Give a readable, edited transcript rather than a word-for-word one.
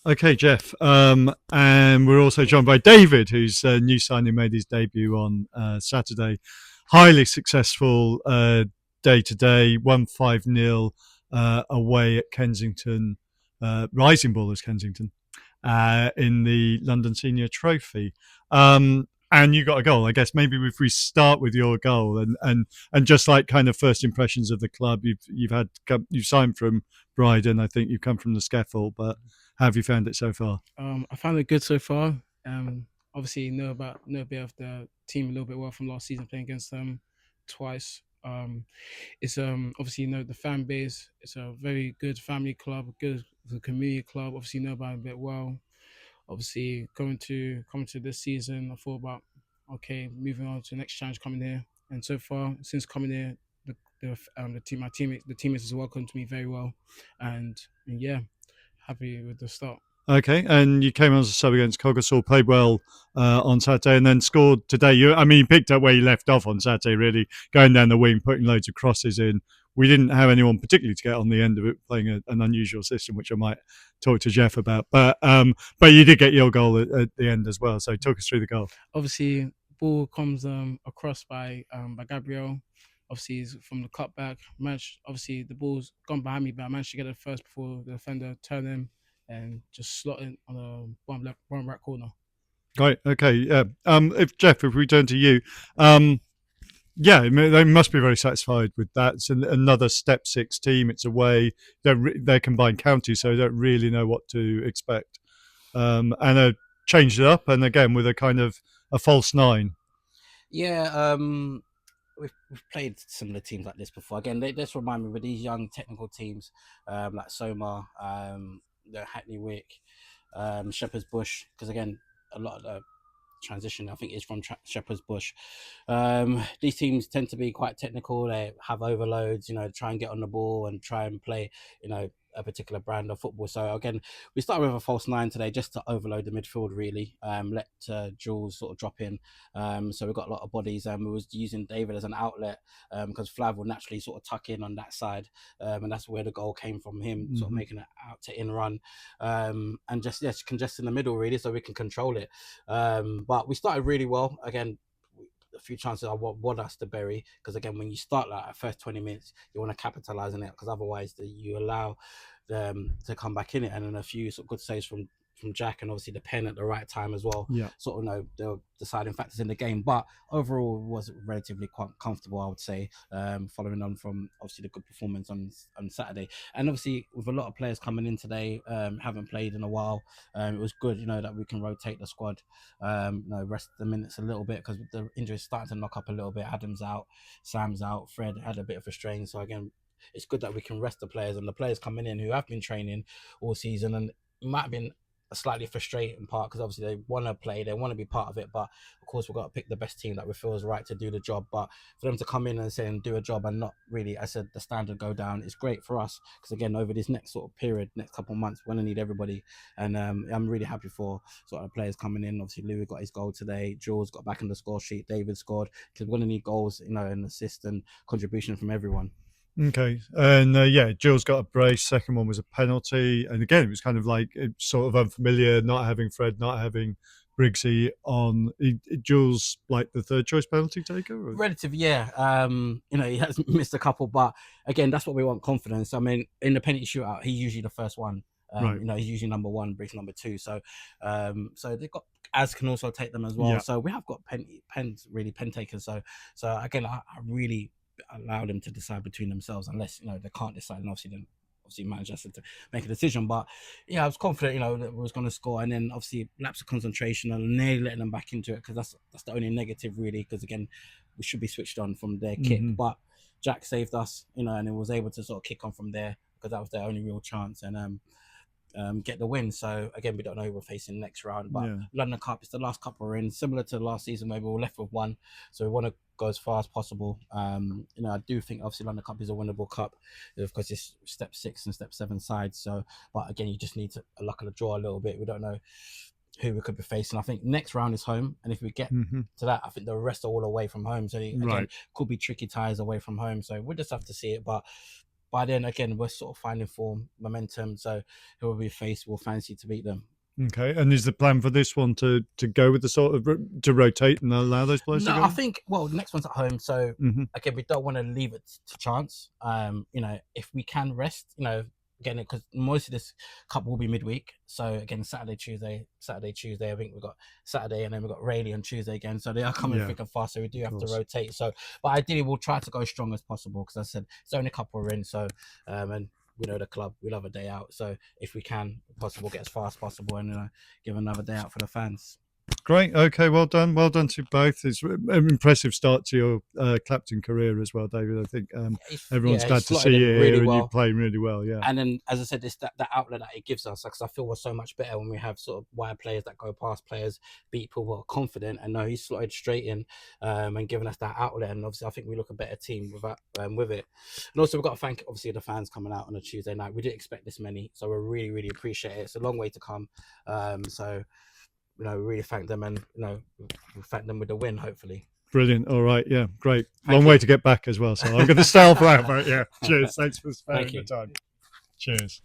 Okay, Geoff. And we're also joined by David, who's a new signing, made his debut on Saturday. Highly successful day to day, won 5-0 away at Kensington, Rising Ballers Kensington, in the London Senior Trophy. And you got a goal. I guess maybe if we start with your goal and just like kind of first impressions of the club, you've signed from Bryden. I think you've come from the scaffold, but how have you found it so far? I found it good so far. Obviously know a bit of the team a little bit well from last season playing against them twice. It's obviously the fan base. It's a very good family club, good community club. Obviously know about it a bit well. Obviously coming to this season, I thought about okay, moving on to the next challenge coming here. And so far, since coming here, the teammates has welcomed me very well, and yeah, happy with the start. Okay, and you came on as a sub against Coggeshall, played well on Saturday, and then scored today. You picked up where you left off on Saturday, really going down the wing, putting loads of crosses in. We didn't have anyone particularly to get on the end of it, playing an unusual system, which I might talk to Geoff about. But you did get your goal at the end as well. So talk us through the goal. Obviously, ball comes across by Gabriel. Obviously, he's from the cutback. Obviously, the ball's gone behind me, but I managed to get it first before the defender turned him and just slot it on the bottom right corner. Right. Okay. Yeah. If we turn to you, yeah, they must be very satisfied with that. It's another Step Six team. It's away. They're combined counties, so they don't really know what to expect. And changed it up, and again with a kind of a false nine. Yeah, we've played similar teams like this before. Again, they just remind me with these young technical teams like Soma, the Hackney Wick, Shepherd's Bush, because again, a lot of the transition I think is from Shepherd's Bush. These teams tend to be quite technical. They have overloads, try and get on the ball and try and play, a particular brand of football. So again, we started with a false nine today just to overload the midfield really. Let Jules sort of drop in. So we've got a lot of bodies. We was using David as an outlet because Flav will naturally sort of tuck in on that side, and that's where the goal came from him, sort of making it out to in run, and just congest in the middle really, so we can control it. But we started really well. Again, a few chances I want us to bury, because again, when you start like at first 20 minutes, you want to capitalize on it, because otherwise you allow them to come back in it. And then a few sort of good saves from Jack, and obviously the pen at the right time as well. Yeah. Sort of know the deciding factors in the game. But overall, it was relatively quite comfortable, I would say, following on from obviously the good performance on Saturday. And obviously with a lot of players coming in today, haven't played in a while, it was good, that we can rotate the squad, rest the minutes a little bit, because the injuries starting to knock up a little bit. Adam's out, Sam's out, Fred had a bit of a strain. So again, it's good that we can rest the players, and the players coming in who have been training all season, and it might have been a slightly frustrating part because obviously they want to play, they want to be part of it, but of course we've got to pick the best team that we feel is right to do the job. But for them to come in and say and do a job and not really, I said, the standard go down, it's great for us, because again, over this next sort of period, next couple of months, we're going to need everybody. And I'm really happy for sort of players coming in. Obviously Louis got his goal today, Jules got back in the score sheet, David scored, because we're going to need goals, and assist and contribution from everyone. Okay, and yeah, Jules got a brace. Second one was a penalty, and again, it was kind of like sort of unfamiliar, not having Fred, not having Briggsy on. Jules like the third choice penalty taker, or? Relative, yeah. He has missed a couple, but again, that's what we want, confidence. I mean, in the penalty shootout, he's usually the first one. Right. He's usually number one, Briggs number two. So they've got Az can also take them as well. Yeah. So we have got pen takers. So again, I really allow them to decide between themselves, unless they can't decide, and obviously manager has to make a decision. But yeah, I was confident that we was going to score, and then obviously lapse of concentration and nearly letting them back into it, because that's the only negative really, because again, we should be switched on from their kick, but Jack saved us, and it was able to sort of kick on from there, because that was their only real chance, and get the win. So again, we don't know who we're facing next round, but yeah. London Cup is the last cup we're in, similar to last season where we were left with one, so we want to go as far as possible. I do think obviously London Cup is a winnable cup, of course it's step 6 and step 7 sides, so but again, you just need to luck of the draw a little bit. We don't know who we could be facing. I think next round is home, and if we get to that, I think the rest are all away from home, so again, could be tricky ties away from home, so we'll just have to see it. But by then again we're sort of finding form, momentum. So whoever we face, we'll fancy to beat them. Okay, and is the plan for this one to go with the sort of to rotate and allow those players to No, go? I think the next one's at home, so again we don't want to leave it to chance. If we can rest, again, because most of this cup will be midweek. So again, Saturday, Tuesday. I think we've got Saturday, and then we've got Rayleigh on Tuesday again. So they are coming thick and fast. So we do have to rotate. So, but ideally, we'll try to go strong as possible because I said it's only a couple we're in. So, and we know the club, we love a day out. So if we can, possible, get as fast as possible and give another day out for the fans. Great. Okay. Well done. Well done to both. It's an impressive start to your Clapton career as well, David. I think everyone's glad to see you here and you're playing really well. Yeah. And then, as I said, that outlet that it gives us, because I feel we're so much better when we have sort of wide players that go past players, beat people who are confident. And no, he's slotted straight in and giving us that outlet. And obviously, I think we look a better team with it. And also, we've got to thank obviously the fans coming out on a Tuesday night. We didn't expect this many, so we really, really appreciate it. It's a long way to come. We really thank them, and we thank them with the win, hopefully. Brilliant. All right. Yeah. Great. Long way to get back as well. So I'm going to stay for that. But yeah. Cheers. Thanks for sparing the time. Cheers.